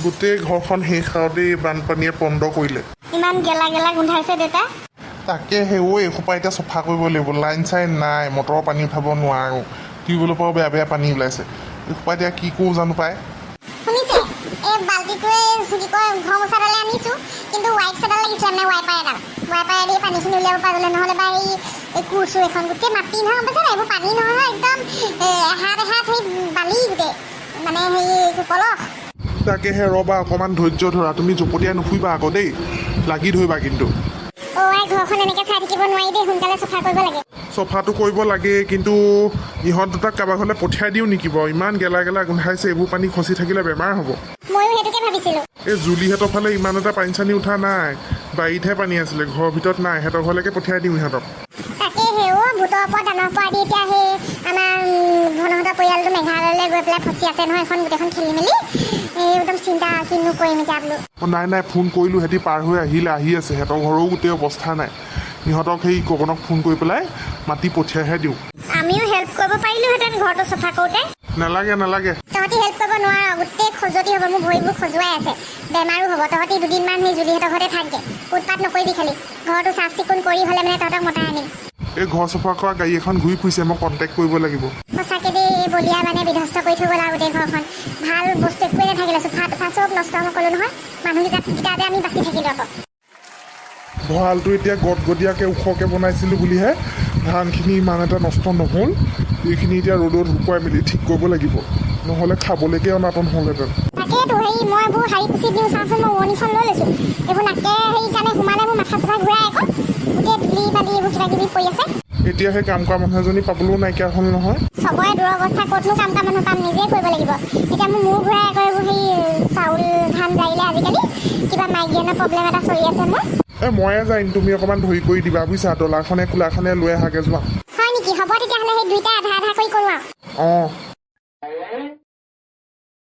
গোটেই ঘৰখন শেষ আৰু বানপানীয়ে পণ্ড কৰিলে। ইমান গেলা গেলা গোন্ধাইছে দেউতা। তাকে সেও এসোপা এতিয়া চফা কৰিব লাগিব। লাইন চাইন নাই, মটৰৰ পানী উঠাব নোৱাৰোঁ, টিউবৱেলৰ পৰাও বেয়া বেয়া পানী ওলাইছে। এসোপা এতিয়া কি কৰোঁ জানো পায়। শুনিছে, এই বাল্টিটোৱে কি কয় ঘৰ মোচাডালে আনিছোঁ, কিন্তু ৱাইপ এডাল লাগিছিলে, মানে ৱাইপাৰ এডাল। ৱাইপাৰেদি পানীখিনি উলিয়াব পৰা গ'লে, নহ'লে বা এই কোৰ এখন গোটেই মাটি নহয়, গম পাইছে নাই? এইবোৰ পানী নহয়, একদম এহাত এহাত সেই বালি গোটেই, মানে হেৰি পলস। তাকেহে ৰ'বা, অকণমান ধৈৰ্য ধৰা। তুমি জপতিয়াই নুফুৰিবা আকৌ দেই, লাগি ধৰিবা কিন্তু। ঘৰখন এনেকৈ চাই থাকিব নোৱাৰি দেই, সোনকালে চফা কৰিব লাগে। চফাটো কৰিব লাগে, কিন্তু ইহঁত দুটাক কাৰোবাৰ ঘৰলৈ পঠিয়াই দিওঁ নেকি বাৰু? ইমান গেলা গেলা গোন্ধাইছে, এইবোৰ পানী খচি থাকিলে বেমাৰ হ'ব। ময়ো সেইটোকে ভাবিছিলোঁ। এই জুলিহঁতৰ ফালে ইমান এটা পানী চানী উঠা নাই, বাৰীতহে পানী আছিলে, ঘৰৰ ভিতৰত নাই। সিহঁতৰ ঘৰলৈকে পঠিয়াই দিওঁ ইহঁতক। তাকে ভূতৰ ওপৰত দানৰ পৰা দি এতিয়া সেই আমাৰ ঘনহঁতৰ পৰিয়ালটো মেঘালয়লৈ গৈ পেলাই ফচি আছে নহয়, এখন গোটেইখন খেলি মেলি। একদম চিন্তা, কিনো কৰিম এতিয়া বোলো। নাই নাই, ফোন কৰিলোঁ, সিহঁতি পাৰ হৈ আহি আছে। সিহঁতৰ ঘৰৰো গোটেই অৱস্থা নাই। সিহঁতক সেই ককনক ফোন কৰি পেলাই মাতি পঠিয়াইহে দিওঁ। আমিও হেল্প কৰিব পাৰিলোহেঁতেন ঘৰটো চফা কৰোঁতে। নালাগে নালাগে, তহঁতি হেল্প কৰিব নোৱাৰ, গোটেই খজুৱতি হ'ব, মোৰ ভৰিবোৰ খজুৱাই আছে, বেমাৰো হ'ব। তহঁতি দুদিনমান সেই জুলিহঁতৰ ঘৰতে থাকগে, উৎপাত নকৰিবি খালি। ঘৰটো চাফ চিকুণ কৰি হ'লে মানে তহঁতক মতাই আনিম। এই ঘৰ চফা কৰা গাড়ী এখন ঘূৰি ফুৰিছে, মই কণ্টেক্ট কৰিব লাগিব। সঁচাকৈ দেই, এই বলিয়া মানে বিধ্বস্ত কৰি থৈ গ'ল আৰু গোটেই ঘৰখন। ভাল বস্তু একোৱে নাথাকিলে, চোফা তোফা চব নষ্ট মই ক'লোঁ নহয়। মানুহকেইটাতে আমি বাচি থাকিলোঁ আকৌ। ভঁৰালটো এতিয়া গদগদীয়াকৈ ওখকৈ বনাইছিলোঁ বুলিহে ধানখিনি ইমান এটা নষ্ট নহ'ল। এইখিনি এতিয়া ৰ'দত শুকুৱাই মেলি ঠিক কৰিব লাগিব, নহ'লে খাবলৈকে অনাটন হ'লহেঁতেন। তাকেইতো মই এইবোৰ শাৰী পুচি দিওঁ, চাচোন মই ওৱনিখন লৈ লৈছোঁ। এইবোৰ নাকে কাৰণে সোমালে মোৰ মাথা চাথা ঘূৰাই আকৌ, গোটেই ধূলি বালি এইবোৰ কিবা কিবি পৰি আছে। এতিয়া সেই কাম কৰা মানুহ এজনী পাবলৈও নাইকিয়া হ'ল নহয়। চবৰে দুৰৱস্থা, ক'তনো কাম কৰা মানুহ পাম, নিজেই কৰিব লাগিব। এতিয়া মোৰ ঘূৰাই আকৌ এইবোৰ সেই চাউল ধান জাৰিলে আজিকালি কিবা মাইগ্ৰেনৰ প্ৰব্লেম এটা চলি আছে মোৰ। ময়ে যাম, তুমি অকণমান ধৰি কৰি দিবা বুজিছা। ডলাৰখনে কোলাৰখনে লৈ আহাগৈ যোৱা। হয় নেকি? হ'ব তেতিয়াহ'লে সেই দুইটা আধা আধা কৰি কৰোঁ আৰু। অঁ।